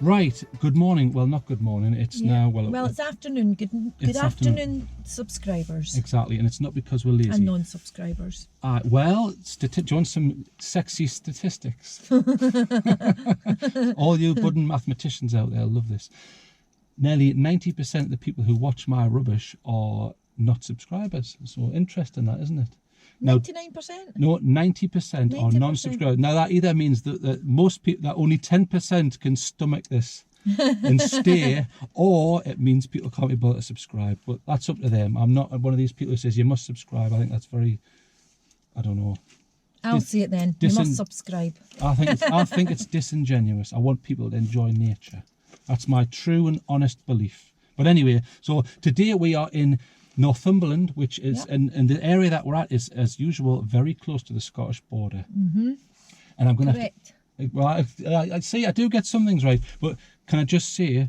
Right, good morning. Well, not good morning. It's now, well, it's afternoon. Good afternoon, subscribers. Exactly, and it's not because we're lazy. And non-subscribers. Well, do you want some sexy statistics? All you budding mathematicians out there love this. Nearly 90% of the people who watch my rubbish are not subscribers. So interesting, that, isn't it? 99%? No, 90% are non-subscribers. Now that either means that most people, that only 10% can stomach this and stay, or it means people can't be bothered to subscribe. But that's up to them. I'm not one of these people who says you must subscribe. I think that's very, I don't know. I'll say it then. You must subscribe. I think it's disingenuous. I want people to enjoy nature. That's my true and honest belief. But anyway, so today we are in Northumberland, which is, and the area that we're at is, as usual, very close to the Scottish border. Mm-hmm. And I'm going to well, I see, I do get some things right, but can I just say,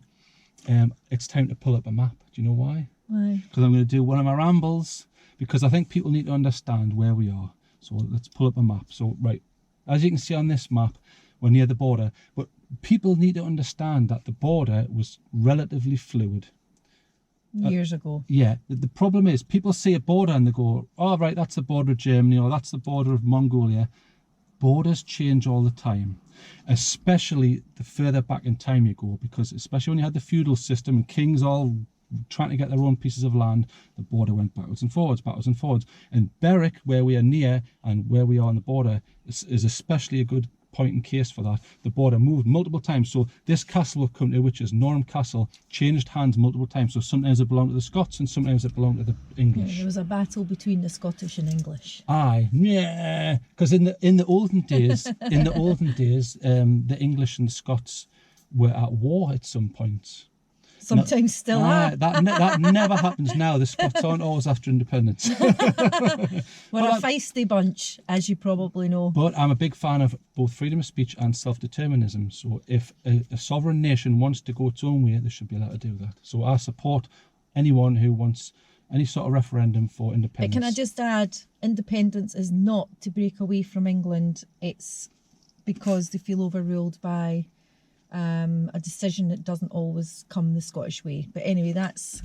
it's time to pull up a map. Do you know why? Why? Because I'm going to do one of my rambles, because I think people need to understand where we are. So let's pull up a map. So, right, as you can see on this map, we're near the border, but people need to understand that the border was relatively fluid. Years ago. Yeah, the problem is people see a border and they go, oh right, that's the border of Germany, or that's the border of Mongolia. Borders change all the time, especially the further back in time you go, because especially when you had the feudal system and kings all trying to get their own pieces of land, the border went backwards and forwards, and Berwick, where we are near and where we are on the border, is especially a good point in case for that. The border moved multiple times. So this castle we've come to, which is Norham Castle, changed hands multiple times. So sometimes it belonged to the Scots and sometimes it belonged to the English. Yeah, there was a battle between the Scottish and English. Aye, yeah, because in the olden days, the English and the Scots were at war at some point. Sometimes still are. That never happens now. The Scots aren't always after independence. We're a feisty bunch, as you probably know. But I'm a big fan of both freedom of speech and self-determinism. So if a sovereign nation wants to go its own way, they should be allowed to do that. So I support anyone who wants any sort of referendum for independence. But can I just add, independence is not to break away from England. It's because they feel overruled by a decision that doesn't always come the Scottish way. But anyway, that's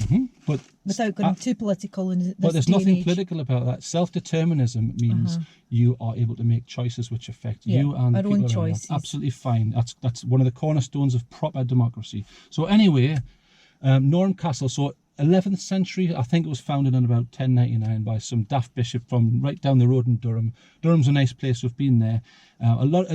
but without going too political in this but there's day nothing and age. political about that. Self-determinism means you are able to make choices which affect you and the our people own around you. choices. Absolutely fine. That's one of the cornerstones of proper democracy. So anyway, Norham Castle. So 11th century, I think it was founded in about 1099 by some daft bishop from right down the road in Durham. Durham's a nice place. We've been there.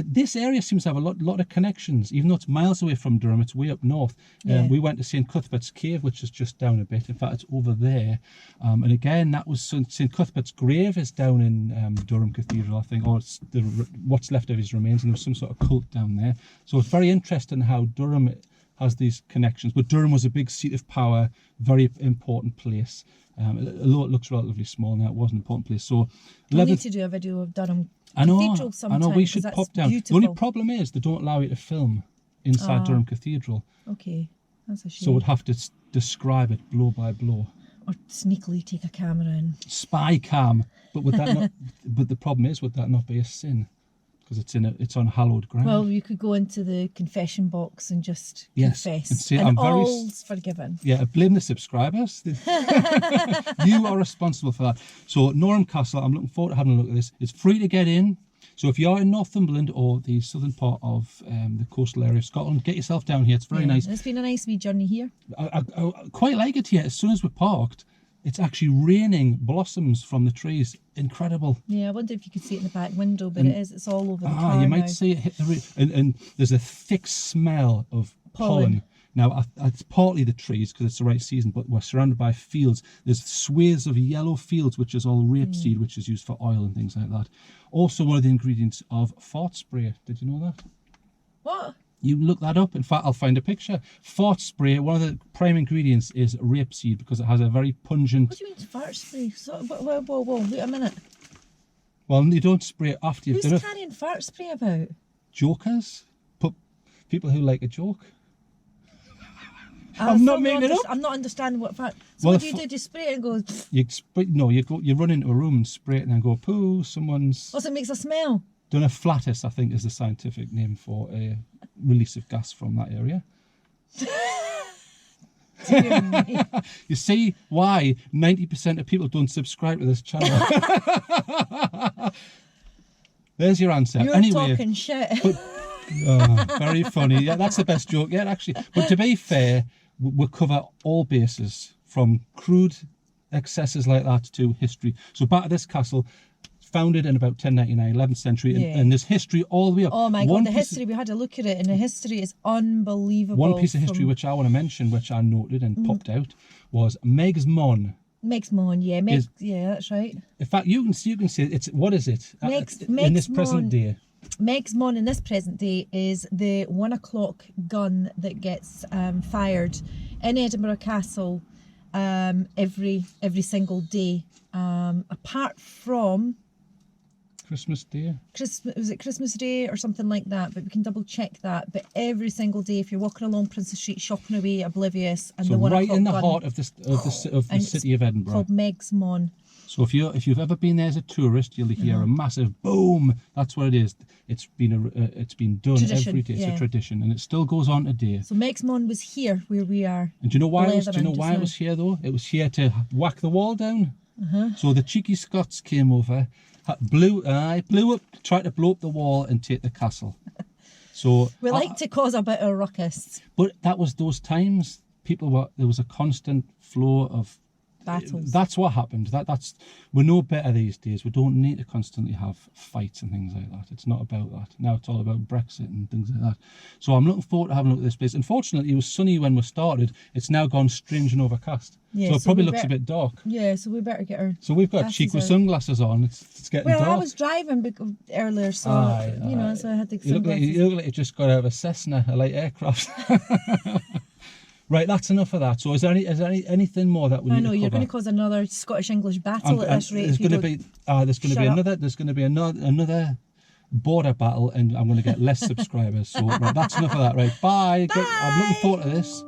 This area seems to have a lot of connections, even though it's miles away from Durham. It's way up north. We went to St Cuthbert's Cave, which is just down a bit. In fact, it's over there. And again, that was St Cuthbert's grave is down in Durham Cathedral, I think, or it's what's left of his remains, and there was some sort of cult down there. So it's very interesting how Durham has these connections. But Durham was a big seat of power, very important place. Although it looks relatively small now, it was an important place. So we need to do a video of Durham Cathedral sometime. I know, we should pop down. Beautiful. The only problem is they don't allow you to film inside Durham Cathedral. Okay, that's a shame. So we'd have to describe it blow by blow. Or sneakily take a camera in. Spy cam. But would that not? But the problem is, would that not be a sin? because it's on hallowed ground. Well, you could go into the confession box and just Yes, confess, and say, and I'm very all's forgiven. Yeah, I blame the subscribers. You are responsible for that. So Norham Castle, I'm looking forward to having a look at this. It's free to get in. So if you're in Northumberland or the southern part of the coastal area of Scotland, get yourself down here. It's very nice. It's been a nice wee journey here. I quite like it here. As soon as we're parked, it's actually raining blossoms from the trees. Incredible. Yeah, I wonder if you could see it in the back window, but it is. It's all over the car you might now. see it hit the roof. And there's a thick smell of pollen. Now, it's partly the trees because it's the right season, but we're surrounded by fields. There's swathes of yellow fields, which is all rapeseed, which is used for oil and things like that. Also, one of the ingredients of fart spray. Did you know that? What? You look that up. In fact, I'll find a picture. Fart spray, one of the prime ingredients is rapeseed because it has a very pungent... What do you mean fart spray? So, whoa, wait a minute. Well, you don't spray it after you've done it. Who's carrying fart spray about? Jokers? People who like a joke. I'm not making it up. I'm not understanding what fart... So Well, what do you do? Do you spray it and go... You run into a room and spray it and then go, poo, someone's... What's it makes a smell? Don't know, flatus, I think, is the scientific name for a release of gas from that area. Dear me. You see why 90% of people don't subscribe to this channel. There's your answer. You're anyway, talking shit. But, very funny. Yeah, that's the best joke yet, actually. But to be fair, we'll cover all bases, from crude excesses like that to history. So back to this castle, founded in about 1099, 11th century, and there's history all the way up. Oh my God, the history, we had to look at it, and the history is unbelievable. One piece of history which I want to mention, which I noted and popped out, was Meg's Mon. Meg's Mon, yeah, that's right. In fact, you can see it's, what is it? Meg's this present Mon. day. Meg's Mon in this present day is the 1 o'clock gun that gets fired in Edinburgh Castle every single day, apart from Christmas Day. Was it Christmas Day or something like that? But we can double check that. But every single day, if you're walking along Princess Street, shopping away, oblivious, and So the 1 right o'clock in the gun, heart of the city of Edinburgh. called Meg's Mon. So if you've ever been there as a tourist, you'll hear a massive boom. That's what it is. It's been done Tradition, every day. It's yeah. a tradition, and it still goes on today. So Meg's Mon was here where we are. And do you know why it was? Do you know Leatherman why just it was here though? It was here to whack the wall down. So the cheeky Scots came over, blew up, tried to blow up the wall and take the castle. So We like to cause a bit of ruckus. but that was those times. There was a constant flow of Battles. That's what happened. We're no better these days. We don't need to constantly have fights and things like that. It's not about that. Now it's all about Brexit and things like that. So I'm looking forward to having a look at this place. Unfortunately, it was sunny when we started. It's now gone strange and overcast. Yeah, so it probably looks a bit dark. Yeah, so we better get our... So we've got cheek with sunglasses on. It's getting dark. I was driving earlier, so so I had the sunglasses. You look like you just got out of a Cessna, a light aircraft. Right, that's enough of that. So is there anything more that we need to cover? You're going to cause another Scottish-English battle at this rate. There's going to be another border battle, and I'm going to get less subscribers. So right, that's enough of that. Right, bye. I'm looking forward to this.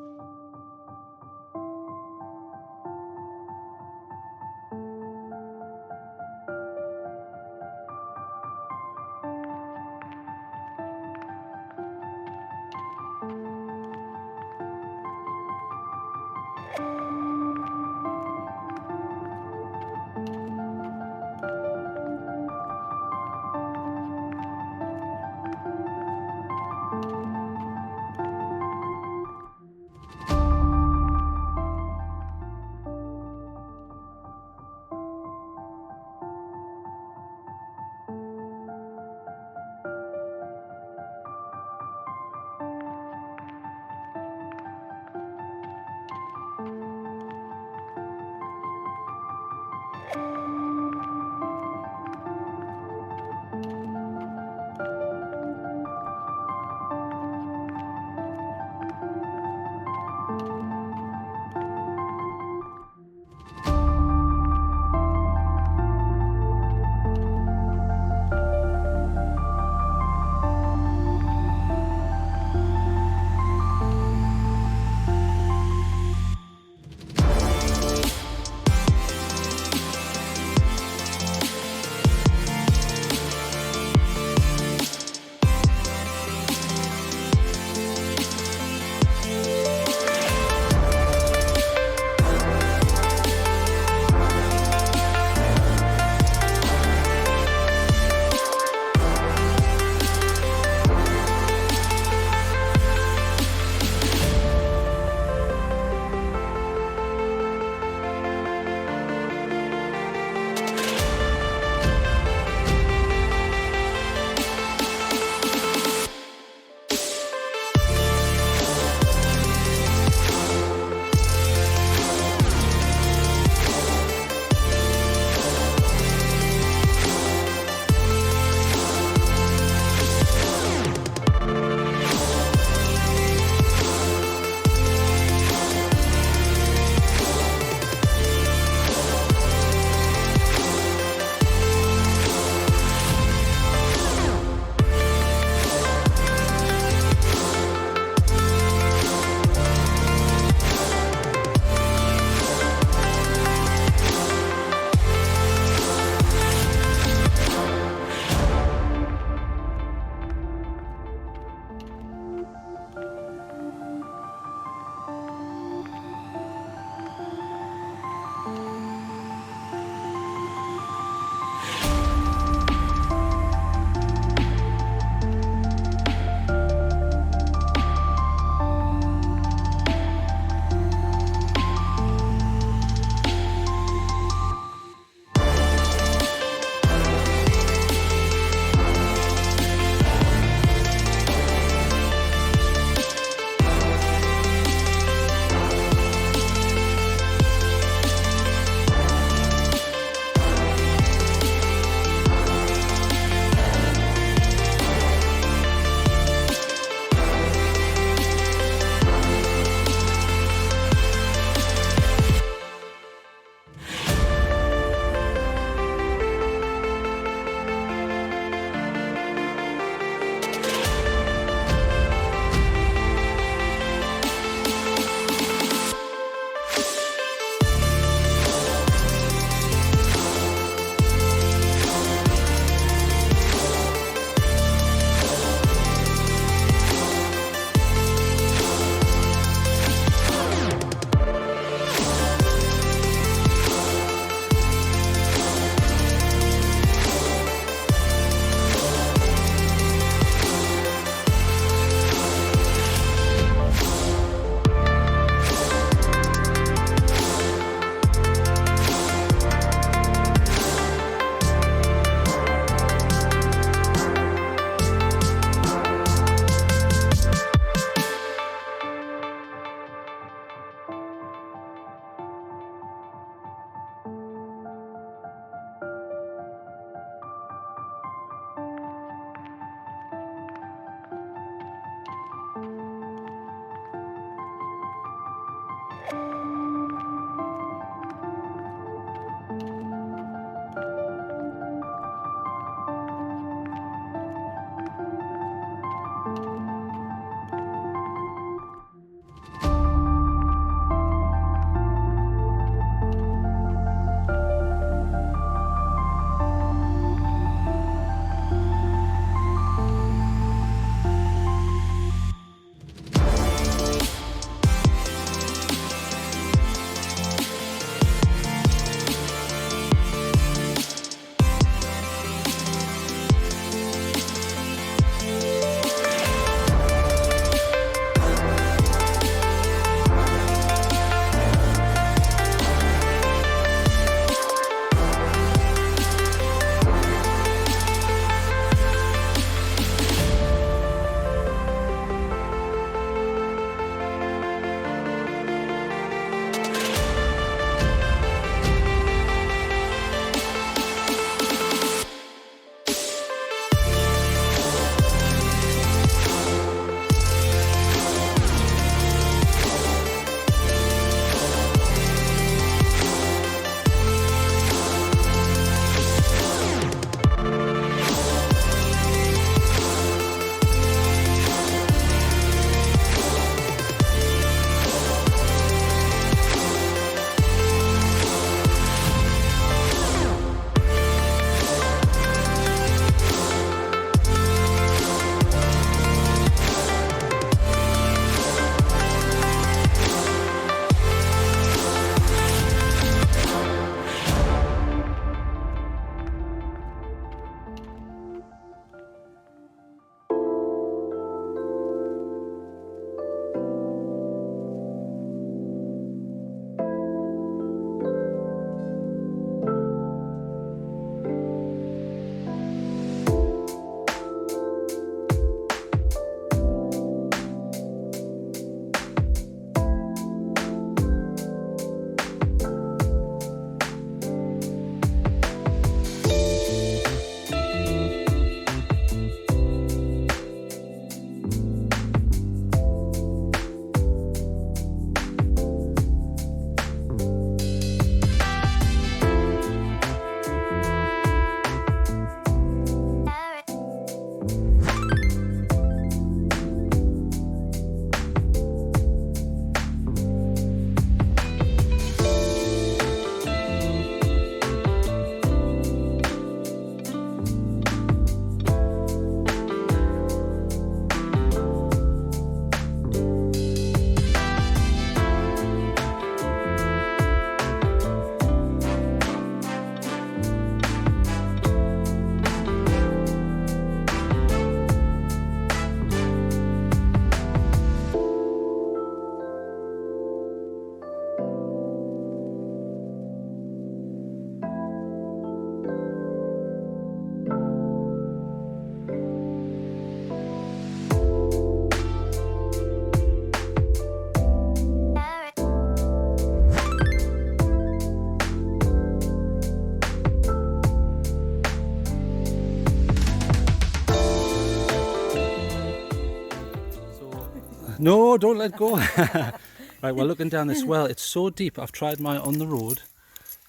No, don't let go. Right, we're looking down this well. It's so deep. I've tried mine on the road,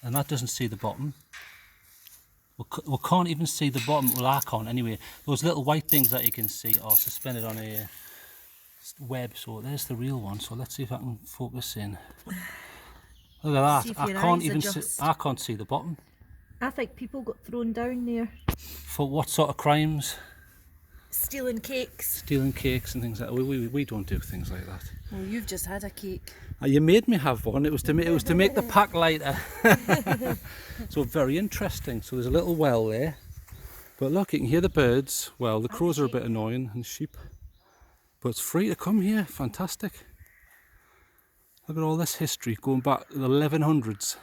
and that doesn't see the bottom. We can't even see the bottom. Well, I can't anyway. Those little white things that you can see are suspended on a web. So there's the real one. So let's see if I can focus in. Look at that. I can't even see. I can't see the bottom. I think people got thrown down there. For what sort of crimes? Stealing cakes. Stealing cakes and things like that. We don't do things like that. Well, you've just had a cake. You made me have one. It was to make the pack lighter. So very interesting. So there's a little well there, but look, you can hear the birds. Well, the crows are a bit annoying, and sheep, but it's free to come here. Fantastic. Look at all this history going back to the 1100s.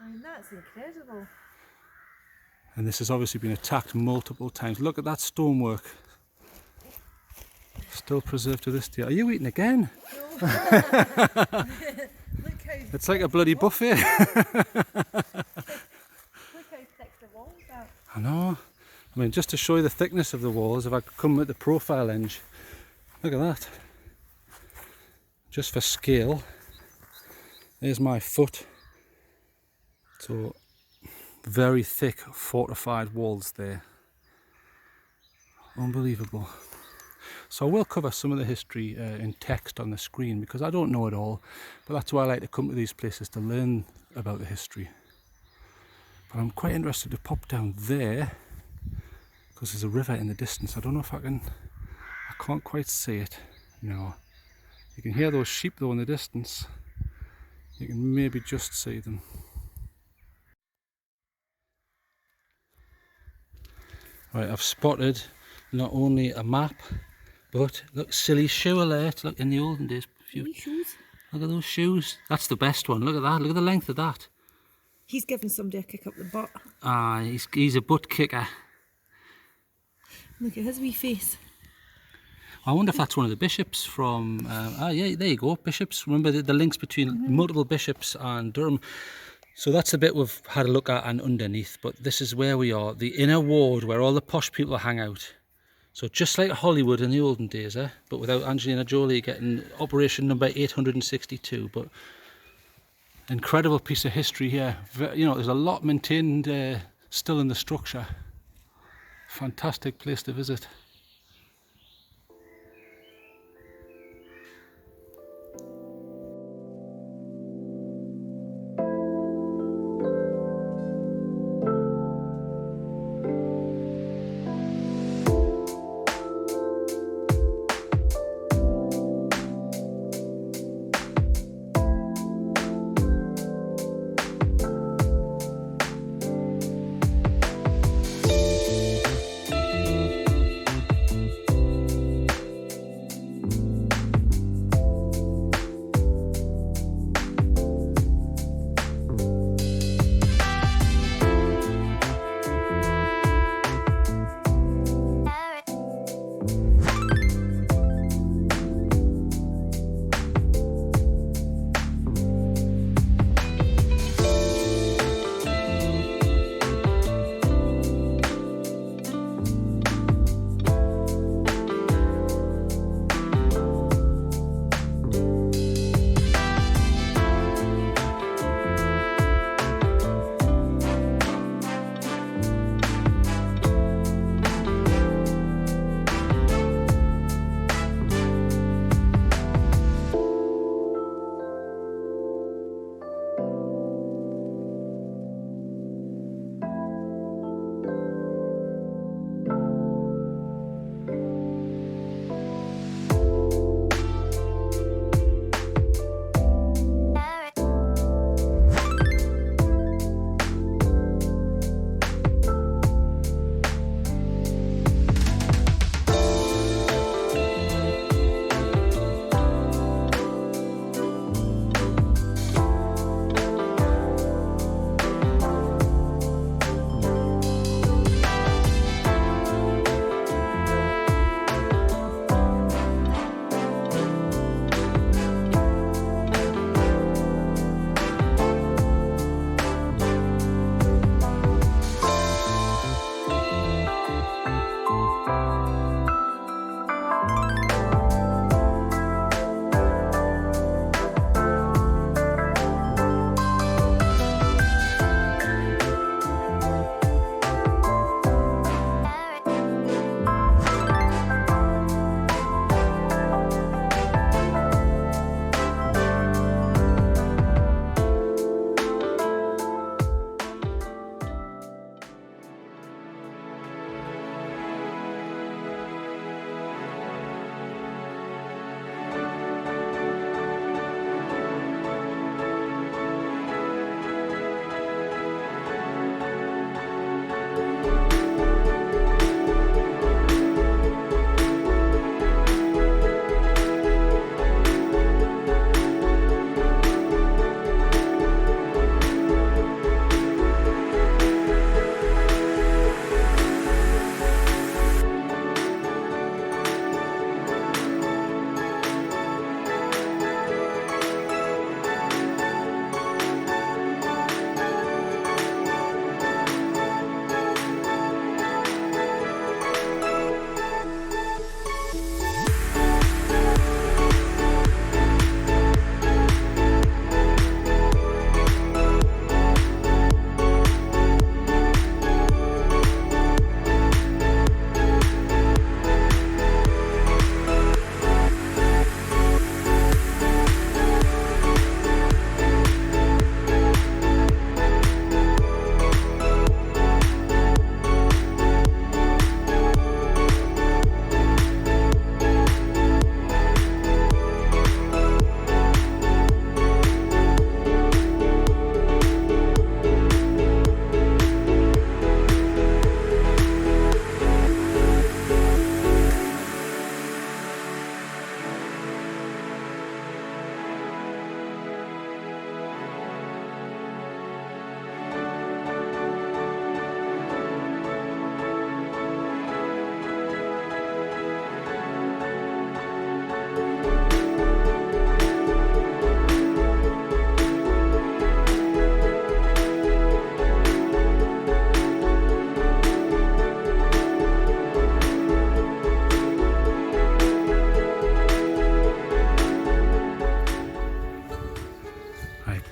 I mean, that's incredible. And this has obviously been attacked multiple times. Look at that stonework. Still preserved to this day. Are you eating again? No. Look how it's like a bloody buffet. Look how thick the walls are. I know. I mean, just to show you the thickness of the walls, if I could come with the profile edge, look at that. just for scale, there's my foot. So very thick fortified walls there. Unbelievable. So I will cover some of the history in text on the screen because I don't know it all, but that's why I like to come to these places, to learn about the history. But I'm quite interested to pop down there because there's a river in the distance. I don't know if I can't quite see it. No. You can hear those sheep though in the distance. You can maybe just see them. Right, I've spotted not only a map, but look, silly shoe alert. Look, in the olden days, Shoes? look at those shoes. That's the best one. Look at that. Look at the length of that. He's giving somebody a kick up the butt. Ah, he's a butt kicker. Look at his wee face. I wonder if that's one of the bishops from. Yeah, there you go, bishops. Remember the links between multiple bishops and Durham. So that's the bit we've had a look at and underneath. But this is where we are, the inner ward where all the posh people hang out. So just like Hollywood in the olden days, but without Angelina Jolie getting operation number 862. But incredible piece of history here. You know, there's a lot maintained still in the structure. Fantastic place to visit.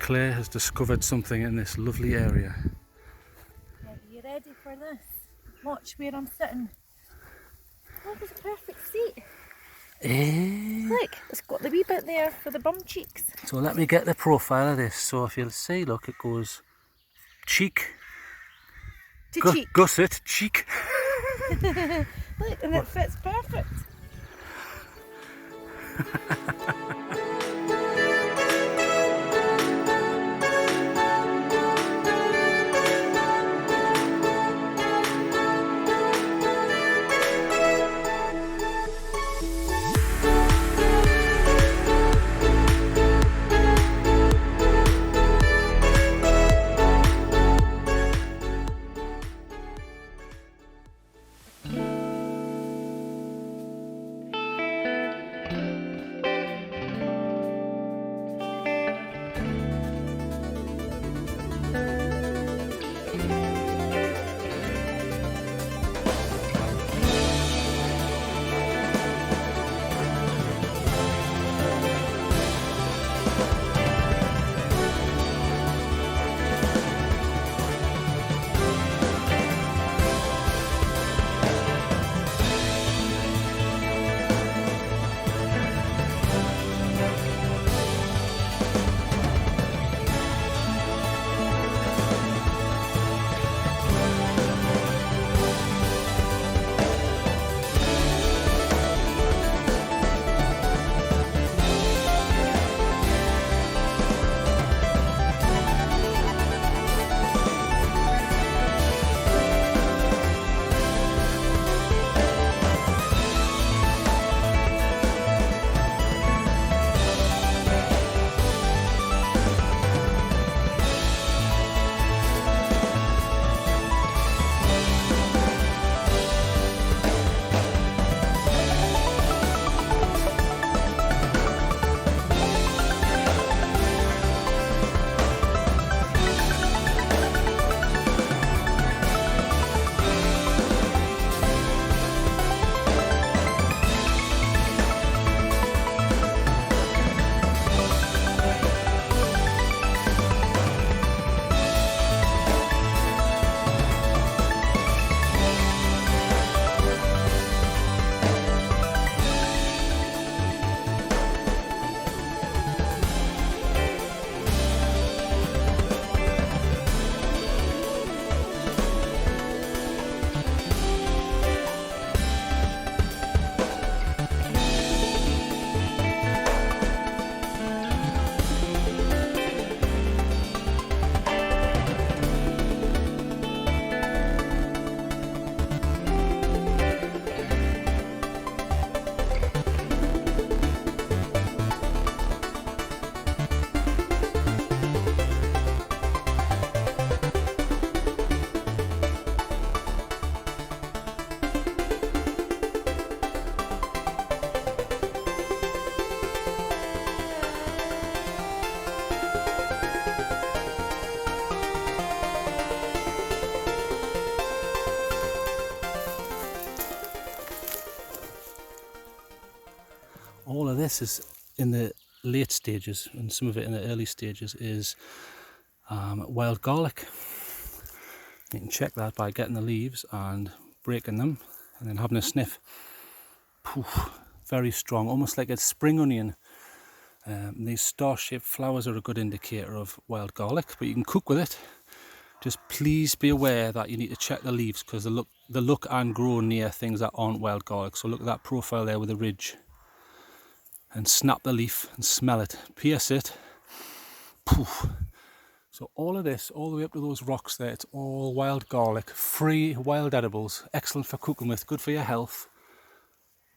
Claire has discovered something in this lovely area. Yeah, are you ready for this? Watch where I'm sitting. Oh, there's a perfect seat. Look, it's got the wee bit there for the bum cheeks. So let me get the profile of this. So if you'll see, look, it goes cheek, To cheek. gusset, cheek. Look, and it fits perfect. All of this is in the late stages, and some of it in the early stages is wild garlic. You can check that by getting the leaves and breaking them and then having a sniff. Poof, very strong, almost like a spring onion. These star-shaped flowers are a good indicator of wild garlic, but you can cook with it. Just please be aware that you need to check the leaves because they look and grow near things that aren't wild garlic. So look at that profile there with the ridge. And snap the leaf and smell it. Pierce it. Poof. So all of this, all the way up to those rocks there, it's all wild garlic, free wild edibles, excellent for cooking with, good for your health.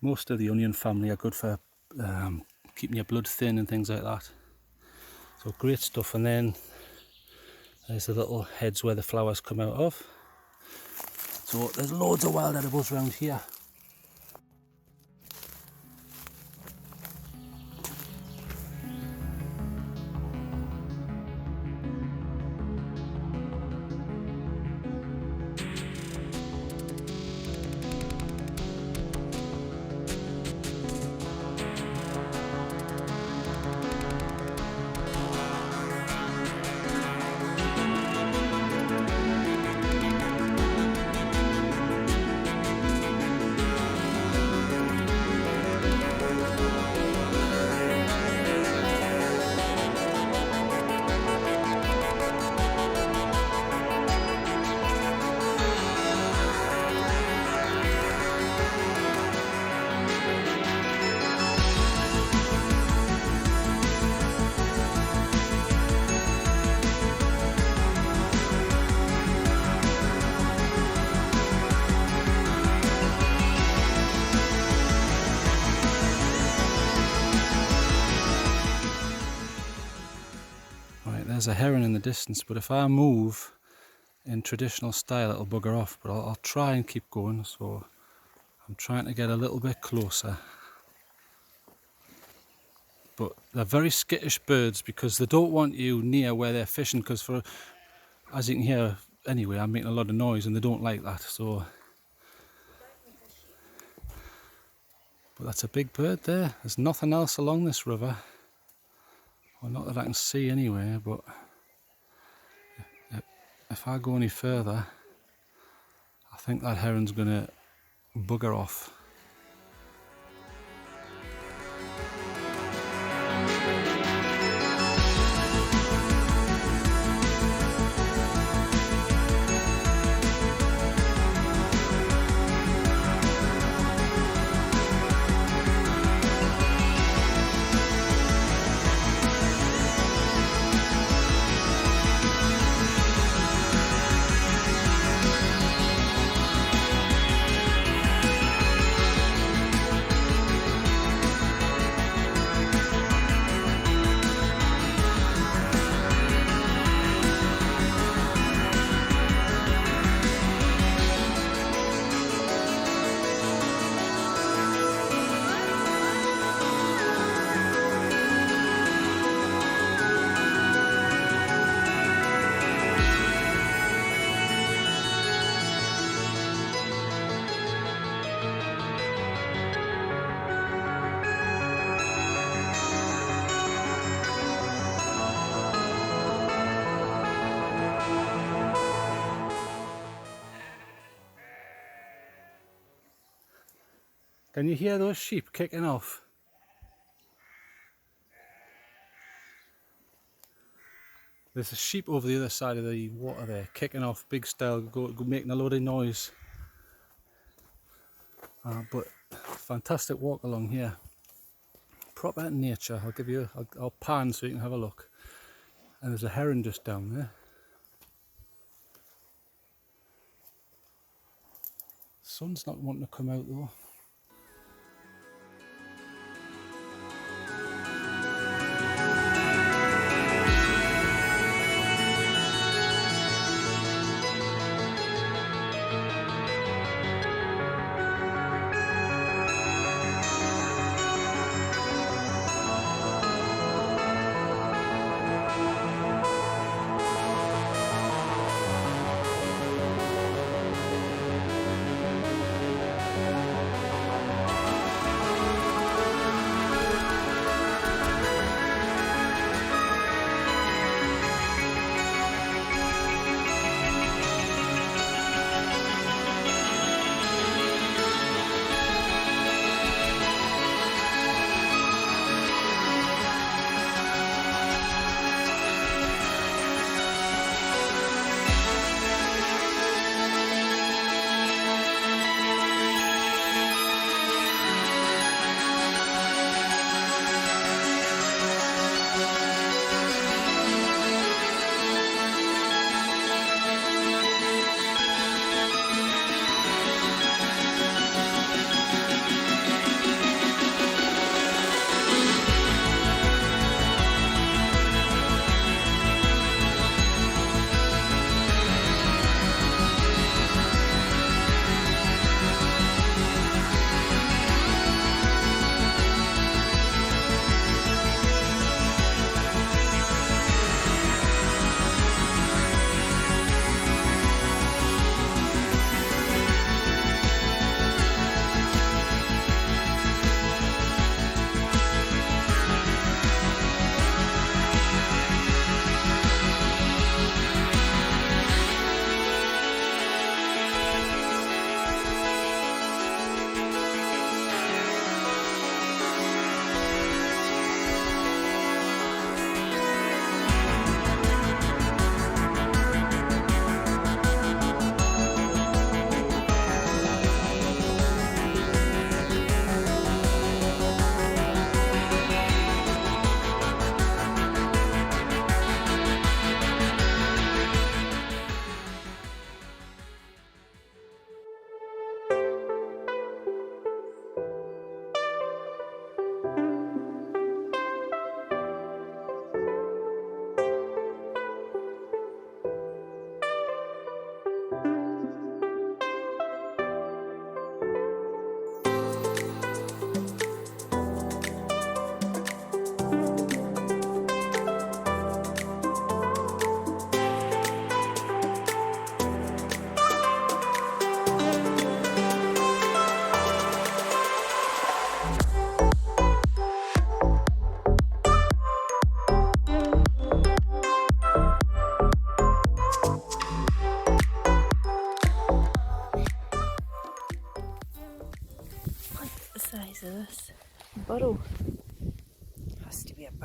Most of the onion family are good for keeping your blood thin and things like that. So great stuff. And then there's the little heads where the flowers come out of. So there's loads of wild edibles around here. There's a heron in the distance, but if I move in traditional style it'll bugger off, but I'll try and keep going, so I'm trying to get a little bit closer. But they're very skittish birds because they don't want you near where they're fishing, because for, as you can hear anyway, I'm making a lot of noise and they don't like that. So, but that's a big bird there. There's nothing else along this river, well, not that I can see anyway, but if I go any further I think that heron's gonna bugger off. Can you hear those sheep kicking off? There's a sheep over the other side of the water there, kicking off, big style, making a load of noise. But fantastic walk along here. Proper nature. I'll give you, I'll pan so you can have a look. And there's a heron just down there. Sun's not wanting to come out though.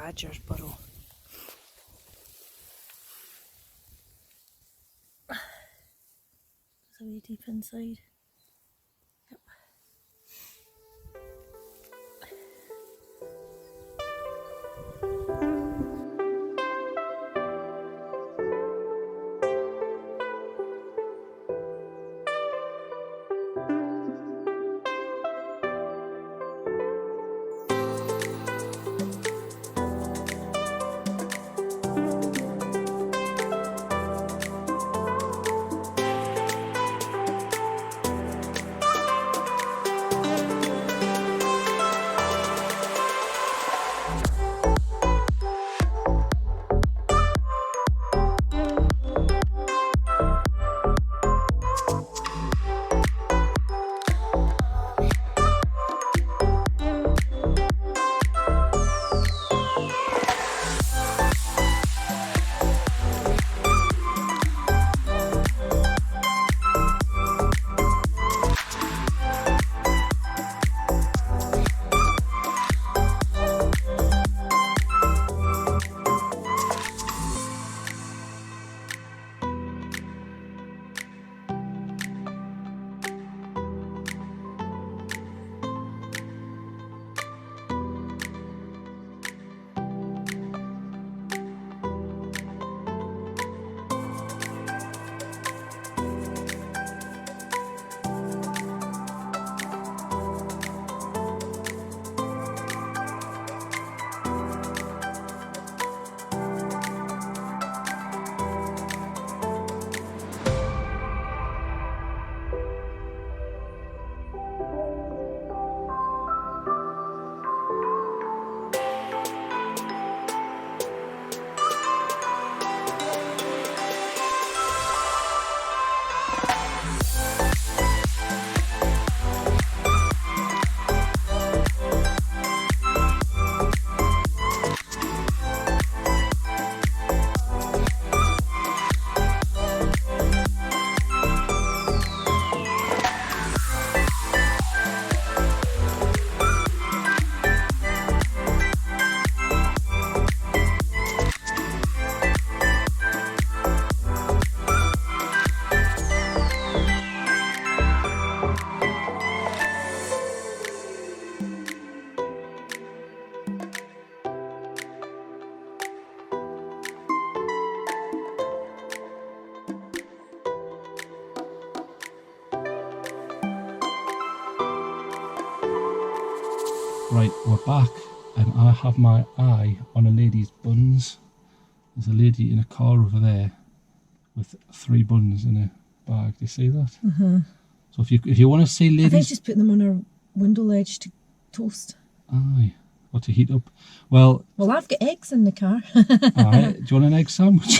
badger's burrow. It's a wee deep inside. Yep. Right, we're back, and I have my eye on a lady's buns. There's a lady in a car over there with 3 buns in a bag. Do you see that? Mm-hmm. So if you want to see ladies, I think she's putting them on her window ledge to toast. aye, or to heat up. Well, I've got eggs in the car. aye, do you want an egg sandwich?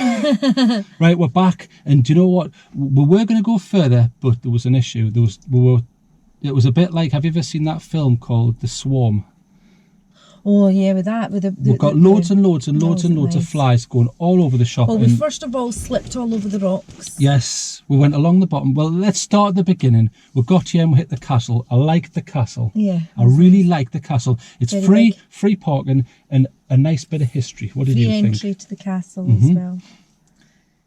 Right, we're back, and do you know what? We were going to go further, but there was an issue. It was a bit like, have you ever seen that film called The Swarm? Oh yeah, with that, We've got loads and loads of flies going all over the shop. Well, we first of all slipped all over the rocks. Yes, we went along the bottom. Well, let's start at the beginning. We got here and we hit the castle. I like the castle. Yeah. I really like the castle. It's Very free parking, and a nice bit of history. What did you think? Free entry to the castle as well.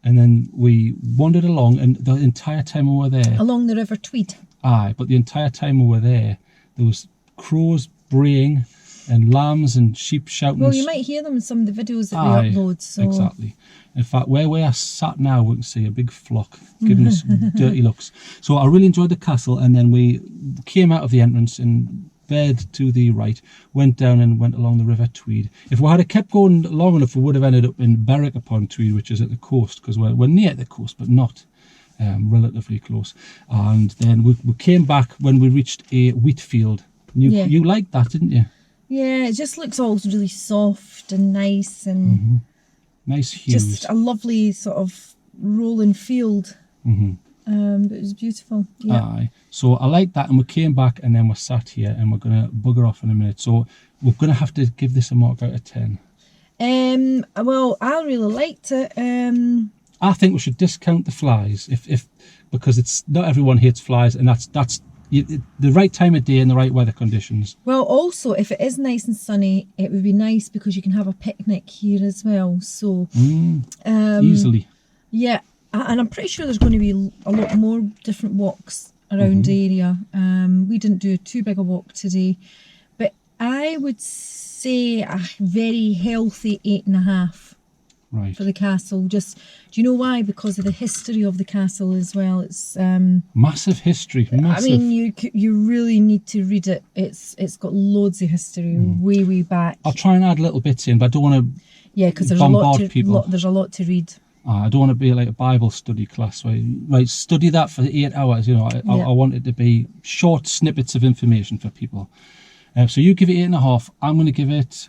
And then we wandered along, and the entire time we were there, Along the River Tweed. aye, but the entire time we were there was crows braying and lambs and sheep shouting. Well, you might hear them in some of the videos that we upload. So. Exactly. In fact, where we are sat now, we can see a big flock giving us dirty looks. So I really enjoyed the castle, and then we came out of the entrance and bed to the right, went down and went along the River Tweed. If we had kept going long enough, we would have ended up in Berwick upon Tweed, which is at the coast, because we're near the coast, but not relatively close. And then we came back when we reached a wheat field. You liked that, didn't you? Yeah, it just looks all really soft and nice and nice hues. just a lovely sort of rolling field. It was beautiful. Yeah. Aye. So I like that, and we came back, and then we're sat here, and we're going to bugger off in a minute. So we're going to have to give this a mark out of 10. Well, I really liked it. I think we should discount the flies, if because it's not everyone hates flies, and that's the right time of day and the right weather conditions. Well, also, if it is nice and sunny, it would be nice because you can have a picnic here as well. So Easily. Yeah, and I'm pretty sure there's going to be a lot more different walks around the area. We didn't do too big a walk today, but I would say a very healthy 8.5 Right. for the castle. Just, do you know why? Because of the history of the castle as well. It's massive history. Massive. I mean, you really need to read it. It's got loads of history way back. I'll try and add little bits in, but I don't want to. Yeah, because there's there's a lot to read. I don't want to be like a Bible study class where right, study that for 8 hours. You know, I want it to be short snippets of information for people. So you give it 8.5. I'm going to give it.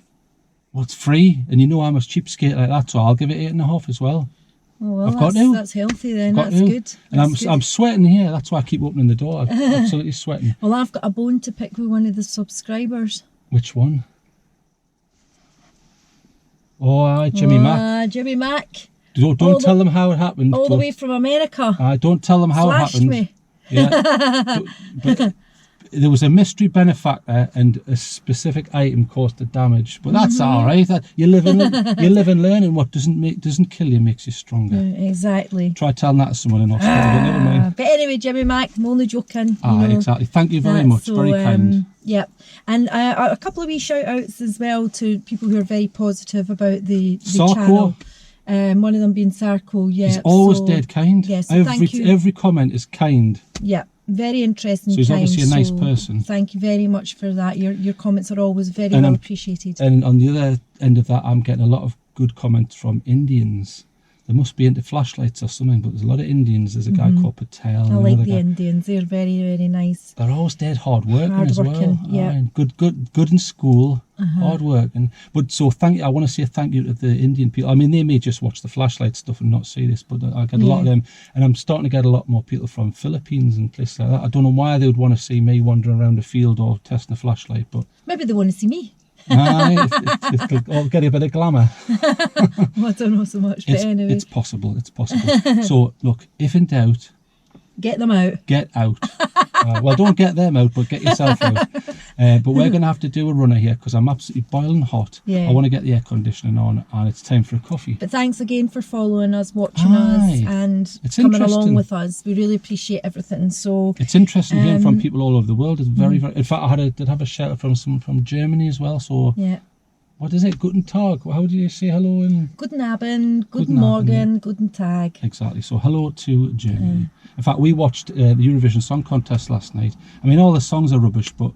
Well, it's free, and you know I'm a cheapskate like that, so I'll give it 8.5 as well. Oh, well, that's healthy then. That's good. And I'm sweating here. That's why I keep opening the door. I'm absolutely sweating. Well, I've got a bone to pick with one of the subscribers. Which one? Oh, Jimmy Mac. Jimmy Mac. Don't tell them how it happened. All the way from America. Don't tell them how it happened. Me. Yeah. but there was a mystery benefactor and a specific item caused the damage, but that's all right. You live and learn, and what doesn't kill you makes you stronger. Yeah, exactly. Try telling that to someone in Australia, but never mind. But anyway, Jimmy Mac, I'm only joking. Exactly. Thank you very much. Very kind. Yep. And a couple of wee shout outs as well to people who are very positive about the channel. One of them being Sarko. Yeah. He's always dead kind. Yes. Every comment is kind. Yeah. Very interesting. So he's obviously a nice person. Thank you very much for that. Your comments are always very well appreciated. And on the other end of that, I'm getting a lot of good comments from Indians. They must be into flashlights or something, but there's a lot of Indians. There's a guy called Patel. I like the Indians. They're very, very nice. They're always dead hard working as well. Yeah. Good in school, hard working. But so thank you. I want to say thank you to the Indian people. I mean, they may just watch the flashlight stuff and not see this, but I get a lot of them. And I'm starting to get a lot more people from Philippines and places like that. I don't know why they would want to see me wandering around the field or testing a flashlight, but maybe they want to see me. It'll get a bit of glamour. Well, I don't know so much, but anyway. It's possible. So, look, if in doubt... Get them out. Get out. Well, don't get them out, but get yourself out. But we're going to have to do a runner here because I'm absolutely boiling hot. Yeah. I want to get the air conditioning on and it's time for a coffee. But thanks again for following us, watching us and coming along with us. We really appreciate everything. So it's interesting hearing from people all over the world. It's very, very... In fact, I did have a shout out from someone from Germany as well. So yeah. What is it? Guten Tag. How do you say hello in? Guten Abend, Guten Morgen, Guten Tag. Exactly. So hello to Germany. In fact, we watched the Eurovision Song Contest last night. I mean, all the songs are rubbish, but...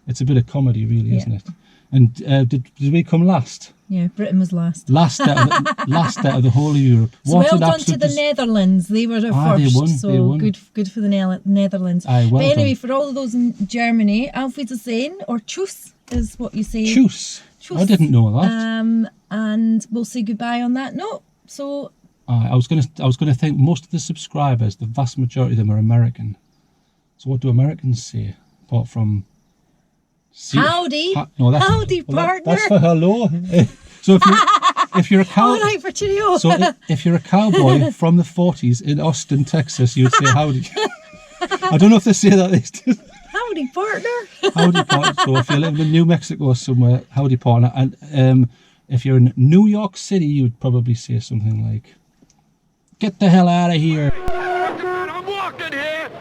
It's a bit of comedy, really, isn't it? And did we come last? Yeah, Britain was last. Last out of the whole of Europe. So well done to the Netherlands. They were our first. They won. Good for the Netherlands. Well but anyway, done. For all of those in Germany, Auf Wiedersehen, or Tschüss is what you say. Tschüss. I didn't know that. And we'll say goodbye on that note. So I was gonna think most of the subscribers, the vast majority of them are American. So what do Americans say apart from? Howdy. Howdy, partner. That's for hello. So if you're a cowboy, right for cheerio. So if you're a cowboy from the 40s in Austin, Texas, you'd say howdy. I don't know if they say that these days. Howdy, partner. Howdy, partner. So if you're living in New Mexico or somewhere, howdy, partner. And if you're in New York City, you would probably say something like, "Get the hell out of here." I'm walking here.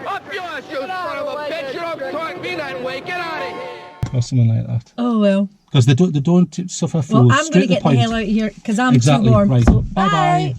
Up yours, you son of a bitch. You don't talk me that way. Get out of here. Or something like that. Oh, well. Because they don't suffer fools. Well, I'm going to get the hell out of here because I'm too warm. Right. So, bye.